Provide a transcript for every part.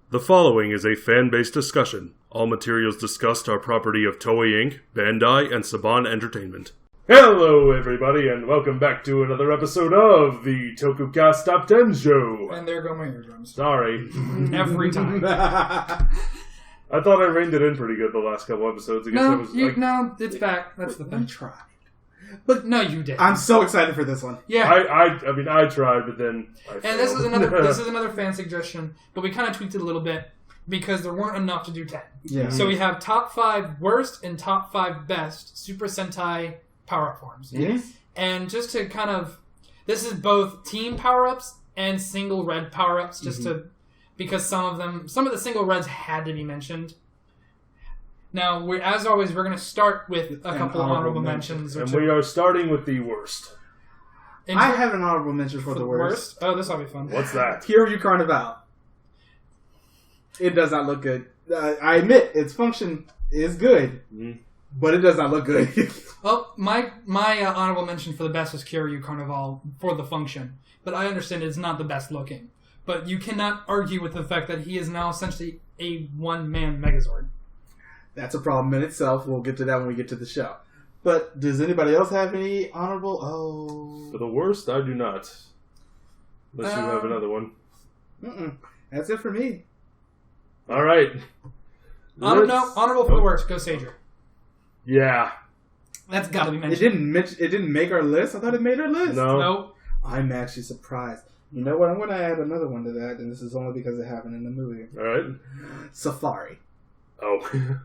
The following is a fan-based discussion. All materials discussed are property of Toei Inc., Bandai, and Saban Entertainment. Hello, everybody, and welcome back to another episode of the Tokucast Top 10 Show. And there go my eardrums. Sorry. Every time. I thought I reined it in pretty good the last couple episodes. I guess No, it's back. That's the thing. I tried. But no, you didn't. I'm so excited for this one. Yeah. I mean, I tried, but then I failed. And this is another fan suggestion, but we kind of tweaked it a little bit because there weren't enough to do 10. Yeah. So we have top 5 worst and top 5 best Super Sentai power-up forms. Yes. And just to kind of... This is both team power-ups and single red power-ups, just to... Because some of the single reds had to be mentioned. Now, as always, we're going to start with a couple of honorable mentions. And we are starting with the worst. I have an honorable mention for the worst. Oh, this will be fun. What's that? Kyoryu Carnival. It does not look good. I admit, its function is good, but it does not look good. Well, my honorable mention for the best was Kyoryu Carnival for the function. But I understand it's not the best looking. But you cannot argue with the fact that he is now essentially a one-man Megazord. That's a problem in itself. We'll get to that when we get to the show. But does anybody else have any honorable? Oh. For the worst, I do not. Unless you have another one. That's it for me. All right. Honorable for the worst. Go Sager. Yeah. That's got to be mentioned. It didn't make our list. I thought it made our list. No. Nope. I'm actually surprised. You know what? I'm going to add another one to that, and this is only because it happened in the movie. All right. Safari. Oh.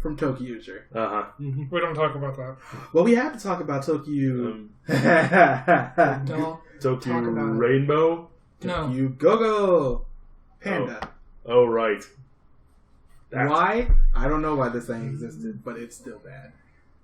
From Tokucast. Uh-huh. We don't talk about that. Well, we have to talk about Tokyo. Don't Tokyo talk about Rainbow? No. Tokyo Go-Go Panda. Oh, right. Why? I don't know why this thing existed, but it's still bad.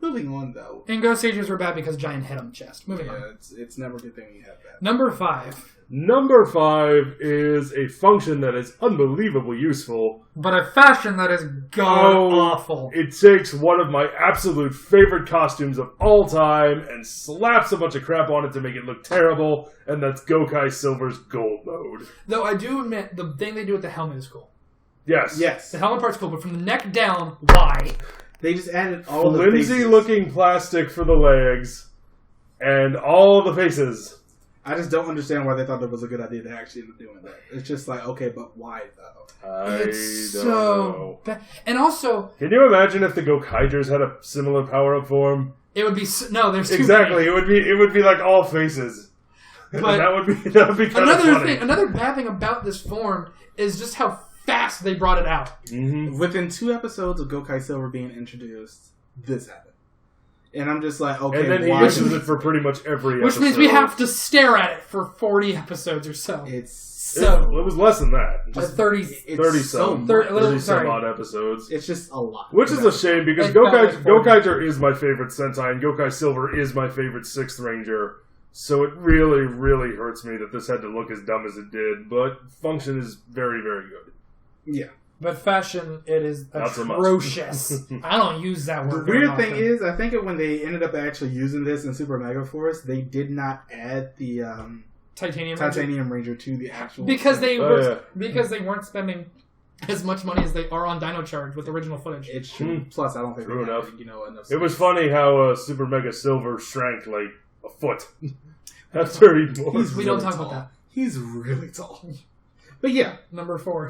Moving on, though. And Go Sagers were bad because giant head on the chest. Moving on. It's never a good thing you have that. Number 5. Number 5 is a function that is unbelievably useful. But a fashion that is god-awful. It takes one of my absolute favorite costumes of all time and slaps a bunch of crap on it to make it look terrible, and that's Gokai Silver's Gold Mode. Though I do admit, the thing they do with the helmet is cool. Yes. The helmet part's cool, but from the neck down, why? They just added all the faces. Flimsy-looking plastic for the legs, and all the faces. I just don't understand why they thought it was a good idea to actually end up doing that. It's just like, okay, but why, though? It's so bad. And also... Can you imagine if the Gokaijers had a similar power-up form? It would be... No, there's too Exactly. many. It would be like all faces. But that would be kind of funny. Another bad thing about this form is just how fast they brought it out. Mm-hmm. Within 2 episodes of Gokai Silver being introduced, this happened. And I'm just like, okay, and then he uses it for pretty much every episode. Which means we have to stare at it for 40 episodes or so. It was less than that. Just 30 some odd episodes. It's just a lot. Which is a shame because Gokaiger is my favorite Sentai and Gokai Silver is my favorite 6th Ranger. So it really, really hurts me that this had to look as dumb as it did. But function is very, very good. Yeah. But fashion, it is atrocious. I don't use that word. The weird thing is, I think when they ended up actually using this in Super Mega Force, they did not add the Titanium Ranger to the actual... Because they weren't spending as much money as they are on Dino Charge with original footage. It's true. Plus, I don't think true enough. enough it was funny how Super Mega Silver shrank like a foot. After we don't talk about that. He's really tall. But yeah, number 4.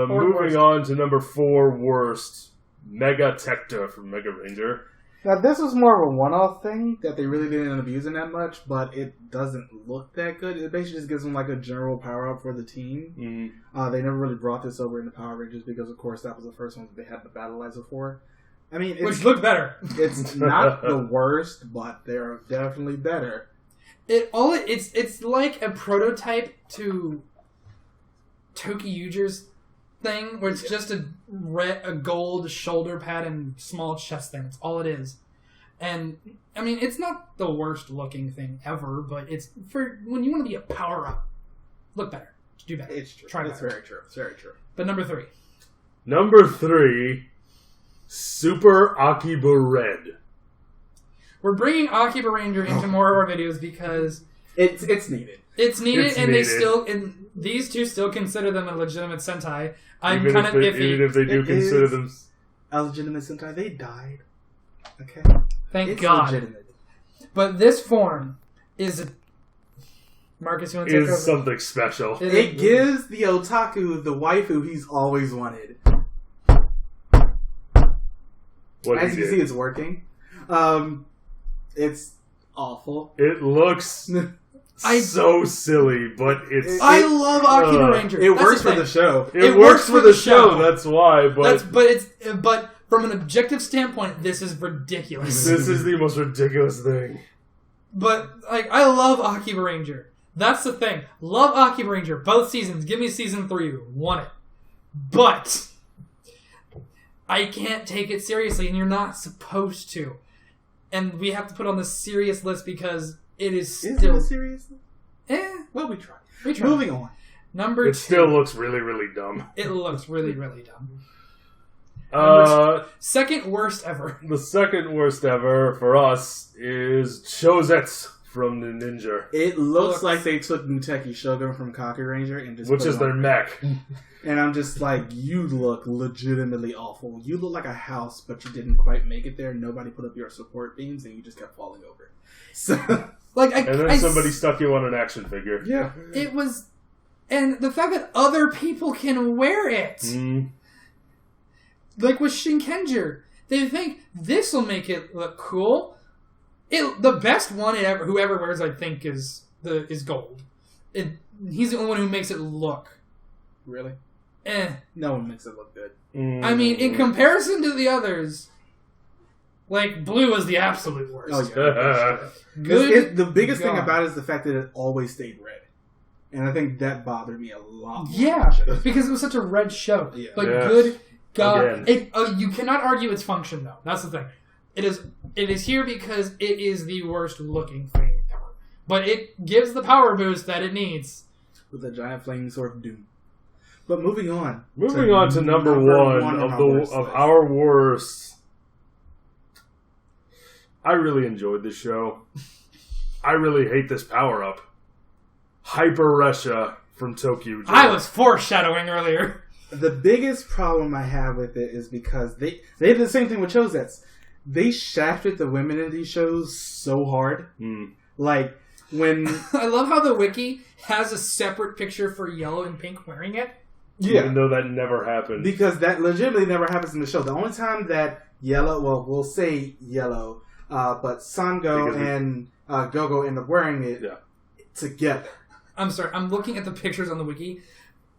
Moving on to number 4 worst, Mega Tector from Mega Ranger. Now this was more of a one-off thing that they really didn't end up using that much, but it doesn't look that good. It basically just gives them like a general power-up for the team. Mm-hmm. They never really brought this over into Power Rangers because, of course, that was the first one that they had the Battleizer for. I mean, which looked better. It's not the worst, but they're definitely better. It's like a prototype to Tokucast thing, where it's just a gold shoulder pad and small chest thing. That's all it is. And, I mean, it's not the worst looking thing ever, but it's for when you want to be a power-up. Look better. Do better. It's true. Try it's better. Very true. It's very true. But number 3. Number 3, Super Akiba Red. We're bringing Akiba Ranger into more of our videos because it's needed. It's needed, It's and needed. these two still consider them a legitimate Sentai. I'm Even kind of iffy. Even if they do consider them... A legitimate Sentai, they died. Okay. Thank It's God. legitimate. But this form is... Marcus, you want to take over? Is something special. It gives the otaku the waifu he's always wanted. As you can see, it's working. It's awful. It looks so silly, but it's... I love Akiba Ranger. It That's works the for the thing. show. It works for the show, that's why, but... But from an objective standpoint, this is ridiculous. This is the most ridiculous thing. But, I love Akiba Ranger. That's the thing. Love Akiba Ranger. Both seasons. Give me season 3. Want it. But I can't take it seriously, and you're not supposed to. And we have to put on the serious list because it is still... Is it a serious? Well, we tried. We tried. Moving on. Number 2. It still looks really, really dumb. It looks really, really dumb. Second worst ever. The second worst ever for us is Chozetsu from the Ninja. It looks like they took Muteki Shogun from Kaku Ranger and just Which put is it their on. mech. And I'm just like, you look legitimately awful. You look like a house, but you didn't quite make it there. Nobody put up your support beams, and you just kept falling over. So, and then somebody stuck you on an action figure. Yeah. It was... And the fact that other people can wear it. Like with Shinkenger. They think, this will make it look cool. The best one whoever wears, I think, is gold. He's the only one who makes it look. Really? No one makes it look good. I mean, in comparison to the others, blue is the absolute worst. Oh, yeah. Good. The biggest thing about it is the fact that it always stayed red. And I think that bothered me a lot. Yeah, because it was such a red show. Yeah. Good God. You cannot argue its function, though. That's the thing. It is here because it is the worst looking thing ever. But it gives the power boost that it needs. With a giant flaming sword of doom. But moving on. Moving on to number one of our worst. I really enjoyed this show. I really hate this power-up. Hyper Resha from Tokyo. I was foreshadowing earlier. The biggest problem I have with it is because they did the same thing with Chozetsu. They shafted the women in these shows so hard. Like, when... I love how the wiki has a separate picture for Yellow and Pink wearing it. Yeah. Even though that never happened. Because that legitimately never happens in the show. The only time that Yellow, well, we'll say Yellow, but Sango and Gogo end up wearing it together. I'm sorry, I'm looking at the pictures on the wiki.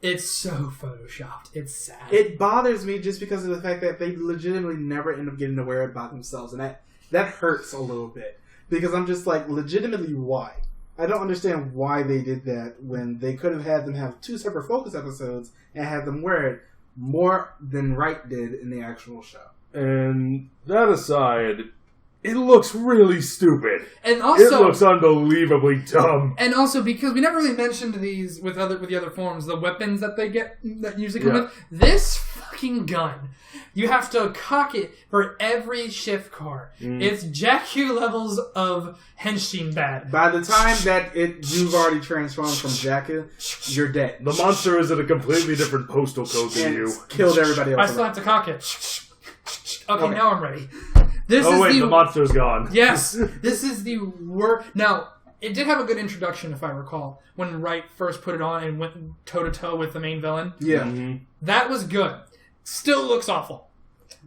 It's so photoshopped. It's sad. It bothers me just because of the fact that they legitimately never end up getting to wear it by themselves. And that hurts a little bit. Because I'm just like, legitimately, why? I don't understand why they did that when they could have had them have 2 separate focus episodes and had them wear it more than Wright did in the actual show. And that aside, it looks really stupid. And also, it looks unbelievably dumb. And also, because we never really mentioned these with the other forms, the weapons that they get that usually come with. This fucking gun, you have to cock it for every shift car. It's Jakku levels of Henshin bad. By the time that you've already transformed from Jakku, you're dead. The monster is at a completely different postal code than you. Killed everybody else. I still have to cock it. Okay, now I'm ready. The monster's gone. Yes, this is the worst. Now, it did have a good introduction, if I recall, when Wright first put it on and went toe-to-toe with the main villain. Yeah. That was good. Still looks awful.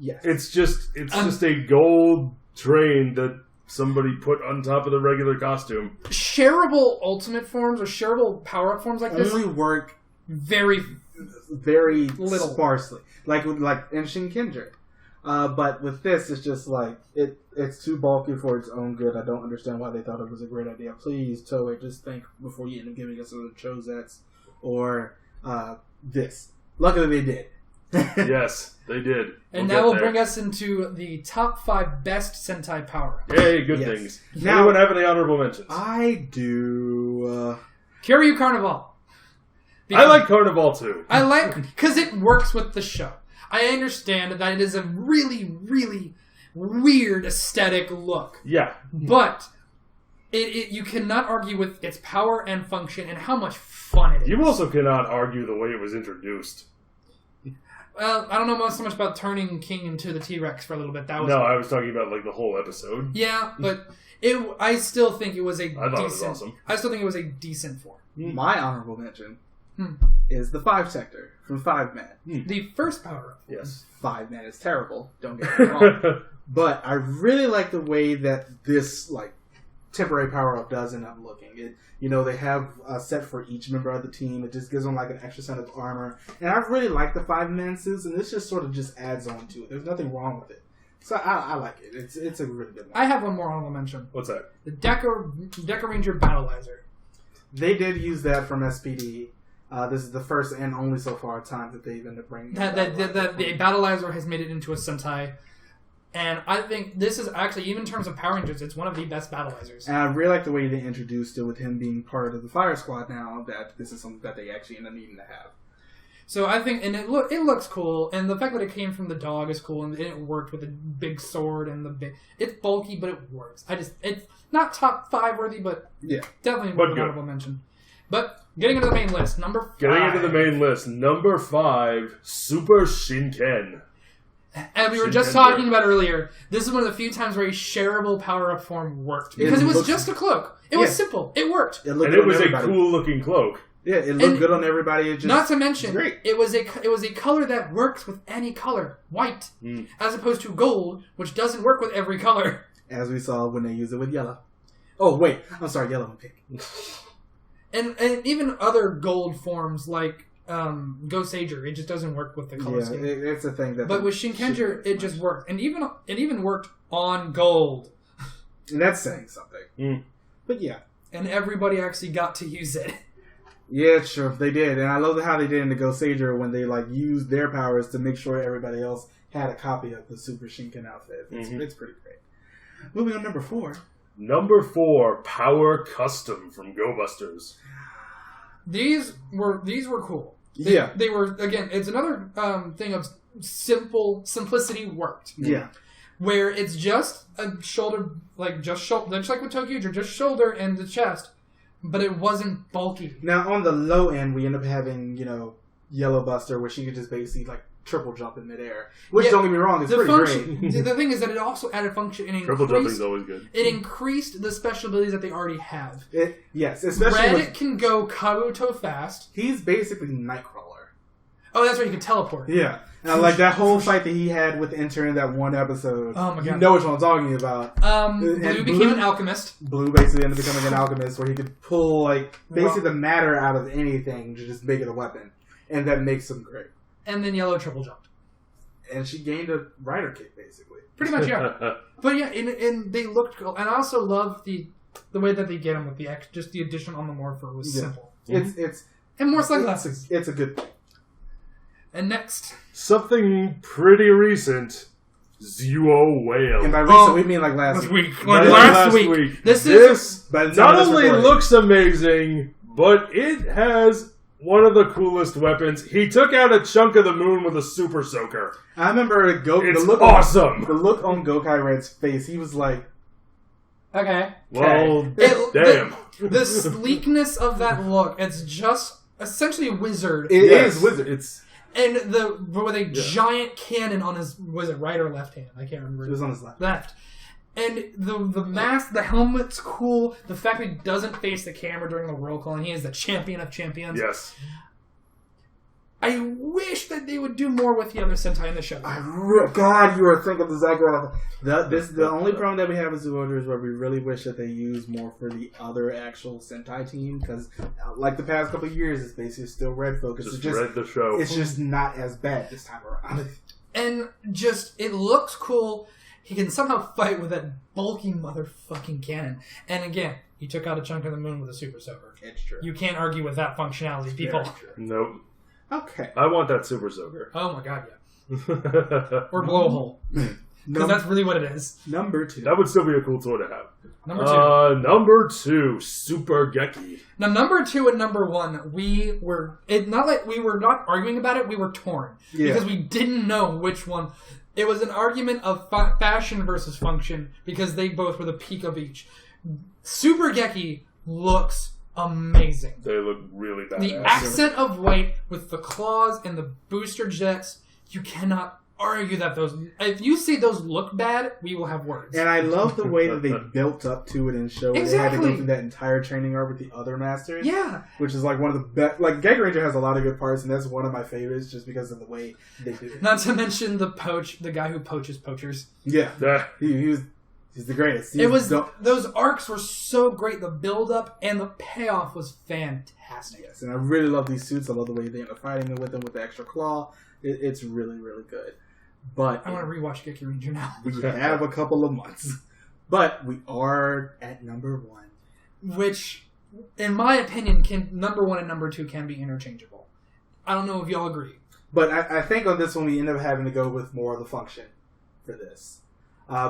Yes. It's just a gold train that somebody put on top of the regular costume. Shareable ultimate forms or shareable power-up forms like this only work very little sparsely. Like in Shinkenger. But with this, it's just like, it's too bulky for its own good. I don't understand why they thought it was a great idea. Please, Toei, just think before you end up giving us another Chozetsu or this. Luckily, they did. Yes, they did. And that will bring us into the top 5 best Sentai power-ups. Yay, good things. Now, anyone have any honorable mentions? I do. Kiryu Carnival. I like Carnival, too. I like, because it works with the show. I understand that it is a really, really weird aesthetic look. Yeah. But You cannot argue with its power and function and how much fun it is. You also cannot argue the way it was introduced. Well, I don't know so much about turning King into the T-Rex for a little bit. That was I was talking about like the whole episode. Yeah, but I still think it was a I thought decent. it was awesome. I still think it was a decent form. My honorable mention is the 5 Tector from 5 Man. The first power-up. Yes. 5 Man is terrible. Don't get me wrong. But I really like the way that this temporary power-up does end up looking. They have a set for each member of the team. It just gives them an extra set of armor. And I really like the 5-man suits, and this just sort of just adds on to it. There's nothing wrong with it. So I like it. It's a really good one. I have one more honorable mention. What's that? The Deca Ranger Battleizer. They did use that from SPD. This is the first and only so far time that they've ended up bringing The Battleizer has made it into a Sentai. And I think this is actually, even in terms of Power Rangers, it's one of the best Battleizers. And I really like the way they introduced it with him being part of the Fire Squad now, that this is something that they actually end up needing to have. So I think, and it looks cool, and the fact that it came from the dog is cool, and it worked with the big sword and the big... It's bulky, but it works. It's not top 5 worthy, but definitely an honorable mention. But getting into the main list, number 5. Number 5, Super Shinken. And we were just talking about earlier, this is one of the few times where a shareable power-up form worked. Because it was just a cloak. It was simple. It worked. And it was a cool-looking cloak. Yeah, it looked good on everybody. Not to mention, it was a color that works with any color. White. As opposed to gold, which doesn't work with every color. As we saw when they use it with yellow. Oh, wait. I'm sorry, yellow and pink. And even other gold forms like... Go Sager, it just doesn't work with the color scheme. It's a thing that. But with Shinkenger, it just worked, and it even worked on gold. And that's saying something. But yeah, and everybody actually got to use it. Yeah, sure, they did, and I love how they did in the Go Sager when they used their powers to make sure everybody else had a copy of the Super Shinken outfit. It's pretty great. Moving on, number 4. Number 4, Power Custom from Go Busters. These were cool. They were, again, it's another thing of simplicity worked. Yeah. Where it's just a shoulder, just like with Tokucast, just shoulder and the chest, but it wasn't bulky. Now, on the low end, we end up having, Yellow Buster, where she could just basically, triple jump in midair. Which, don't get me wrong, is pretty great. The thing is that it also added function. Triple jumping is always good. It increased the special abilities that they already have. Yes, especially Red can go Kabuto fast. He's basically Nightcrawler. Oh, that's right, he can teleport. Yeah. And I like that whole fight that he had with Enter in that one episode. Oh my god. You know which one I'm talking about. Blue became an alchemist. Blue basically ended up becoming an alchemist where he could pull, basically the matter out of anything to just make it a weapon. And that makes him great. And then Yellow triple jumped. And she gained a rider kick, basically. Pretty much, yeah. But yeah, and they looked cool. And I also love the way that they get them with just the addition on the morpher was simple. It's and more sunglasses. It's a good thing. And next, something pretty recent. Zuo Whale. And by recent, we mean last week. Last week. This not only looks amazing, but it has one of the coolest weapons. He took out a chunk of the moon with a super soaker. I remember it's awesome. The look on Gokai Red's face, he was like, okay. Well, damn. The sleekness of that look, it's just essentially a wizard. It is wizard. And with a giant cannon on his, was it right or left hand? I can't remember. It was on his left. Left. And the mask, the helmet's cool. The fact that he doesn't face the camera during the roll call, and he is the champion of champions. Yes. I wish that they would do more with the other Sentai in the show. God, you were thinking exactly what the only problem that we have with Zuo is where we really wish that they use more for the other actual Sentai team, because like the past couple of years, it's basically still Red focused. Just Red the show. It's just not as bad this time around. And just, it looks cool. He can somehow fight with that bulky motherfucking cannon. And again, he took out a chunk of the moon with a super soaker. It's true. You can't argue with that functionality, people. Nope. Okay. I want that super soaker. Oh my god, yeah. Or blowhole. Because that's really what it is. Number 2. That would still be a cool toy to have. Number 2, Super Geki. Now, number 2 and number 1, we were not arguing about it, we were torn. Yeah. Because we didn't know which one. It was an argument of fashion versus function, because they both were the peak of each. Super Geki looks amazing. They look really badass. The accent of white with the claws and the booster jets, you cannot argue that those... If you say those look bad, we will have words. And I love the way that they built up to it and showed Exactly. they had to go through that entire training arc with the other masters. Yeah. Which is like one of the best... Like, Geki Ranger has a lot of good parts, and that's one of my favorites just because of the way they do it. Not to mention the guy who poaches poachers. Yeah. He's the greatest. Those arcs were so great. The build-up and the payoff was fantastic. Yes, and I really love these suits. I love the way they end up fighting with them with the extra claw. It's really, really good. But I want to rewatch Geki Ranger now. We have a couple of months. But we are at number 1. Which, in my opinion, number 1 and number 2 can be interchangeable. I don't know if y'all agree. But I think on this one we end up having to go with more of the function for this.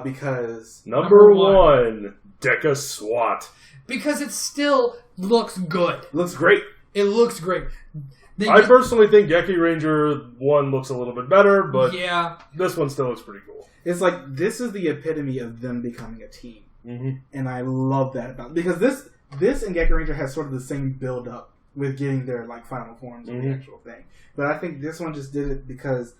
Because... Number 1, Deca SWAT. Because it still looks good. Looks great. It looks great. I personally think Geki Ranger 1 looks a little bit better, but yeah, this one still looks pretty cool. It's like, this is the epitome of them becoming a team. Mm-hmm. And I love that about it. Because this and Geki Ranger has sort of the same build-up with getting their like final forms of the actual thing. But I think this one just did it because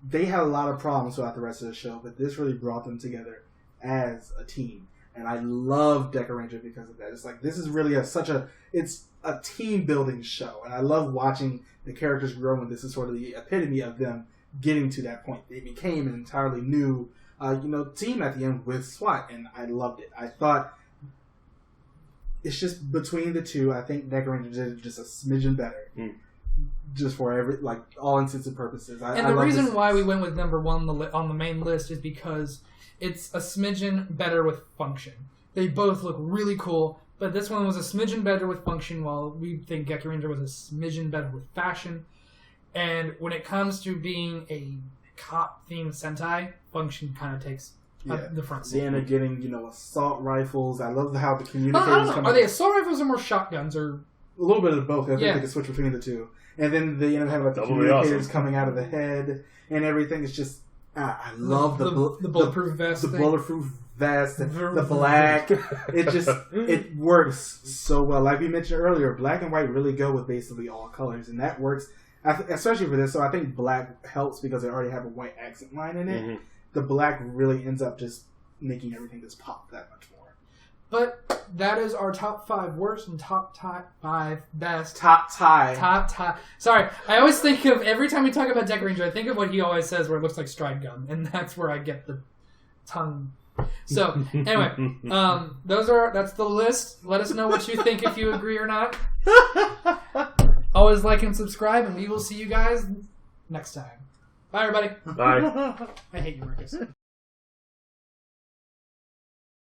they had a lot of problems throughout the rest of the show, but this really brought them together as a team. And I love Deca Ranger because of that. It's like, this is really it's a team building show. And I love watching the characters grow, and this is sort of the epitome of them getting to that point. They became an entirely new, team at the end with SWAT, and I loved it. I thought it's just between the two, I think Deca Ranger did it just a smidgen better. Just for all intents and purposes. And the reason why we went with number 1 on the main list is because it's a smidgen better with function. They both look really cool, but this one was a smidgen better with function, while we think Geki Ranger was a smidgen better with fashion. And when it comes to being a cop-themed Sentai, function kind of takes the front seat. They end up getting, assault rifles. I love how the I communicators don't know. Are they assault rifles or more shotguns? Or a little bit of both. I think they can switch between the two. And then they end up having the communicators coming out of the head and everything. It's just, I love the bulletproof vest. The bulletproof vest, the black. It works so well. Like we mentioned earlier, black and white really go with basically all colors, and that works, especially for this. So I think black helps because they already have a white accent line in it. Mm-hmm. The black really ends up just making everything just pop that much more. But that is our top 5 worst and top 5 best. Top tie. Sorry, I always think of, every time we talk about Deca Ranger, I think of what he always says where it looks like stride gum, and that's where I get the tongue. So, anyway, that's the list. Let us know what you think, if you agree or not. Always like and subscribe, and we will see you guys next time. Bye, everybody. Bye. I hate you, Marcus.